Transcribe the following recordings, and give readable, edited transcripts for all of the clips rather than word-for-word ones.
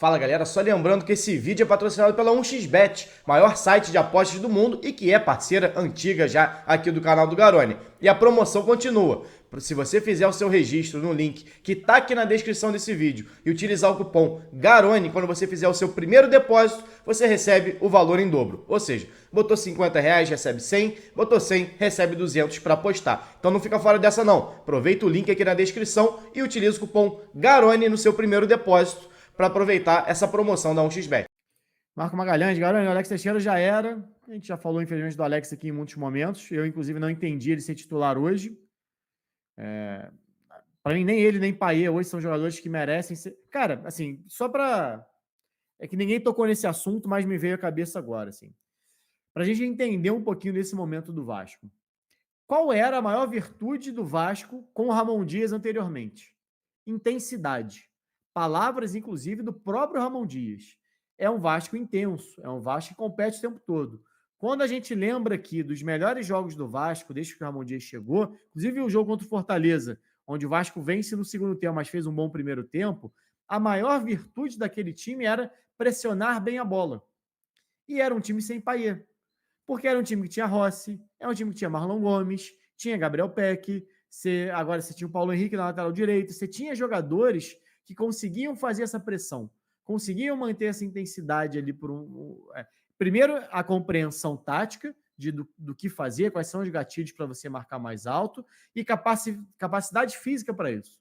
Fala galera, só lembrando que esse vídeo é patrocinado pela 1xBet, maior site de apostas do mundo e que é parceira antiga já aqui do canal do Garone. E a promoção continua. Se você fizer o seu registro no link que tá aqui na descrição desse vídeo e utilizar o cupom GARONE, quando você fizer o seu primeiro depósito, você recebe o valor em dobro. Ou seja, botou R$50, recebe 100, botou 100, recebe 200 para apostar. Então não fica fora dessa não. Aproveita o link aqui na descrição e utiliza o cupom GARONE no seu primeiro depósito para aproveitar essa promoção da 1xBet. Marco Magalhães, Garone, o Alex Teixeira já era. A gente já falou, infelizmente, do Alex aqui em muitos momentos. Eu, inclusive, não entendi ele ser titular hoje. Para mim, nem ele, nem Payet hoje são jogadores que merecem ser... Cara, assim, só para... É que ninguém tocou nesse assunto, mas me veio à cabeça agora, assim. Para a gente entender um pouquinho desse momento do Vasco. Qual era a maior virtude do Vasco com o Ramon Dias anteriormente? Intensidade. Palavras, inclusive, do próprio Ramon Dias. É um Vasco intenso, é um Vasco que compete o tempo todo. Quando a gente lembra aqui dos melhores jogos do Vasco, desde que o Ramon Dias chegou, inclusive o jogo contra o Fortaleza, onde o Vasco vence no segundo tempo, mas fez um bom primeiro tempo, a maior virtude daquele time era pressionar bem a bola. E era um time sem Payet. Porque era um time que tinha Rossi, é um time que tinha Marlon Gomes, tinha Gabriel Peck, agora você tinha o Paulo Henrique na lateral direita, você tinha jogadores que conseguiam fazer essa pressão, conseguiam manter essa intensidade ali por primeiro, a compreensão tática do que fazer, quais são os gatilhos para você marcar mais alto e capacidade física para isso.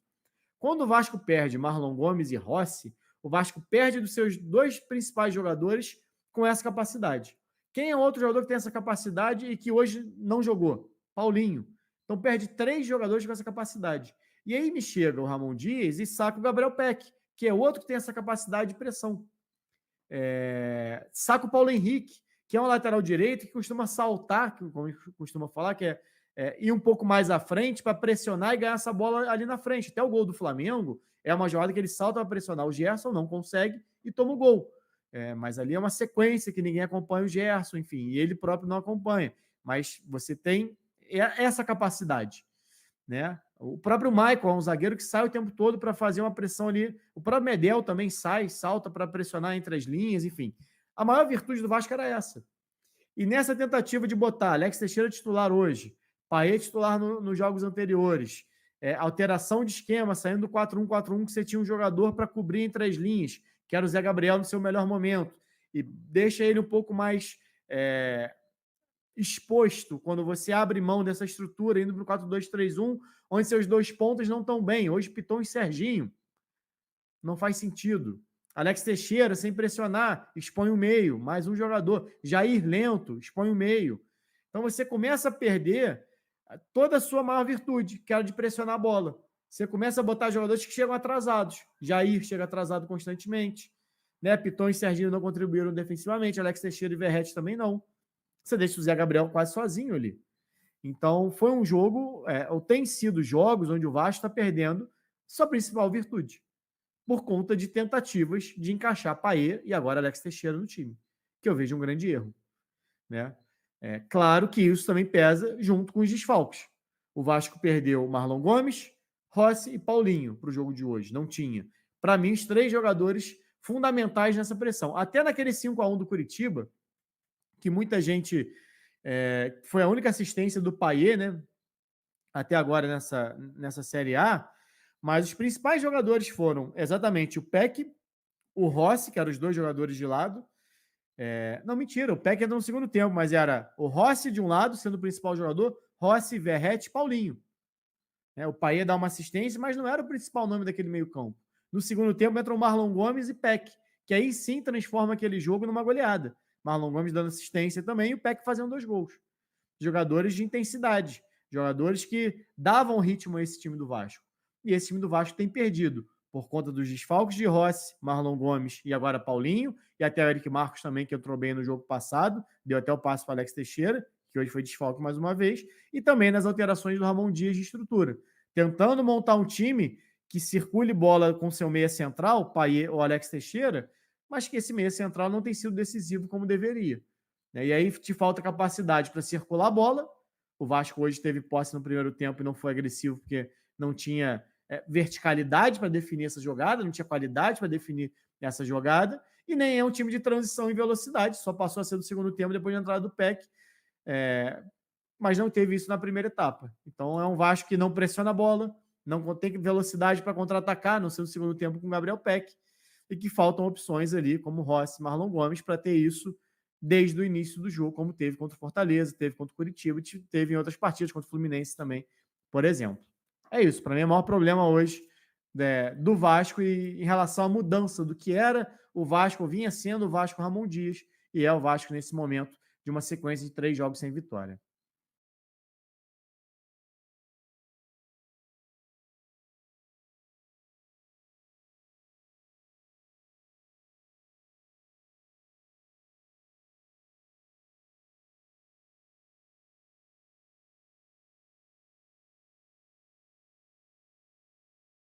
Quando o Vasco perde Marlon Gomes e Rossi, o Vasco perde dos seus dois principais jogadores com essa capacidade. Quem é outro jogador que tem essa capacidade e que hoje não jogou? Paulinho. Então perde 3 jogadores com essa capacidade. E aí me chega o Ramon Dias e saca o Gabriel Peck, que é outro que tem essa capacidade de pressão. Saca o Paulo Henrique, que é um lateral direito que costuma saltar, como costuma falar, que ir um pouco mais à frente para pressionar e ganhar essa bola ali na frente. Até o gol do Flamengo é uma jogada que ele salta para pressionar. O Gerson não consegue e toma o gol. Mas ali é uma sequência que ninguém acompanha o Gerson, enfim, e ele próprio não acompanha. Mas você tem essa capacidade, né? O próprio Michael é um zagueiro que sai o tempo todo para fazer uma pressão ali. O próprio Medel também salta para pressionar entre as linhas, enfim. A maior virtude do Vasco era essa. E nessa tentativa de botar Alex Teixeira titular hoje, Payet titular nos jogos anteriores, alteração de esquema, saindo do 4-1-4-1, que você tinha um jogador para cobrir entre as linhas, que era o Zé Gabriel no seu melhor momento, e deixa ele um pouco mais exposto quando você abre mão dessa estrutura, indo para o 4-2-3-1, onde seus dois pontas não estão bem. Hoje, Piton e Serginho. Não faz sentido. Alex Teixeira, sem pressionar, expõe o meio. Mais um jogador. Jair lento, expõe o meio. Então você começa a perder toda a sua maior virtude, que era de pressionar a bola. Você começa a botar jogadores que chegam atrasados. Jair chega atrasado constantemente. Né? Piton e Serginho não contribuíram defensivamente. Alex Teixeira e Verratti também não. Você deixa o Zé Gabriel quase sozinho ali. Então, foi um jogo, ou tem sido jogos onde o Vasco está perdendo sua principal virtude, por conta de tentativas de encaixar Payet e agora Alex Teixeira no time, que eu vejo um grande erro. Né? Claro que isso também pesa junto com os desfalques. O Vasco perdeu Marlon Gomes, Rossi e Paulinho para o jogo de hoje. Não tinha. Para mim, os 3 jogadores fundamentais nessa pressão. Até naquele 5-1 do Curitiba, que muita gente... foi a única assistência do Payet, né? Até agora nessa Série A, mas os principais jogadores foram exatamente o Peck, o Rossi, que eram os 2 jogadores de lado. Não, mentira, o Peck entrou no segundo tempo, mas era o Rossi de um lado, sendo o principal jogador, Rossi, Verratti e Paulinho. O Payet dá uma assistência, mas não era o principal nome daquele meio campo. No segundo tempo entram Marlon Gomes e Peck, que aí sim transforma aquele jogo numa goleada. Marlon Gomes dando assistência também e o Peck fazendo 2 gols. Jogadores de intensidade, jogadores que davam ritmo a esse time do Vasco. E esse time do Vasco tem perdido por conta dos desfalques de Rossi, Marlon Gomes e agora Paulinho, e até o Eric Marcos também, que entrou bem no jogo passado, deu até o passe para Alex Teixeira, que hoje foi desfalque mais uma vez, e também nas alterações do Ramon Dias de estrutura. Tentando montar um time que circule bola com seu meia central, Payet ou Alex Teixeira, mas que esse meia central não tem sido decisivo como deveria. E aí te falta capacidade para circular a bola. O Vasco hoje teve posse no primeiro tempo e não foi agressivo porque não tinha verticalidade para definir essa jogada, não tinha qualidade para definir essa jogada, e nem é um time de transição em velocidade, só passou a ser do segundo tempo depois da entrada do Peck, mas não teve isso na primeira etapa. Então é um Vasco que não pressiona a bola, não tem velocidade para contra-atacar no seu segundo tempo com o Gabriel Peck, e que faltam opções ali, como Rossi e Marlon Gomes, para ter isso desde o início do jogo, como teve contra o Fortaleza, teve contra o Curitiba, teve em outras partidas, contra o Fluminense também, por exemplo. É isso, para mim é o maior problema hoje do Vasco e em relação à mudança do que era o Vasco, vinha sendo o Vasco Ramon Dias, e é o Vasco nesse momento de uma sequência de 3 jogos sem vitória.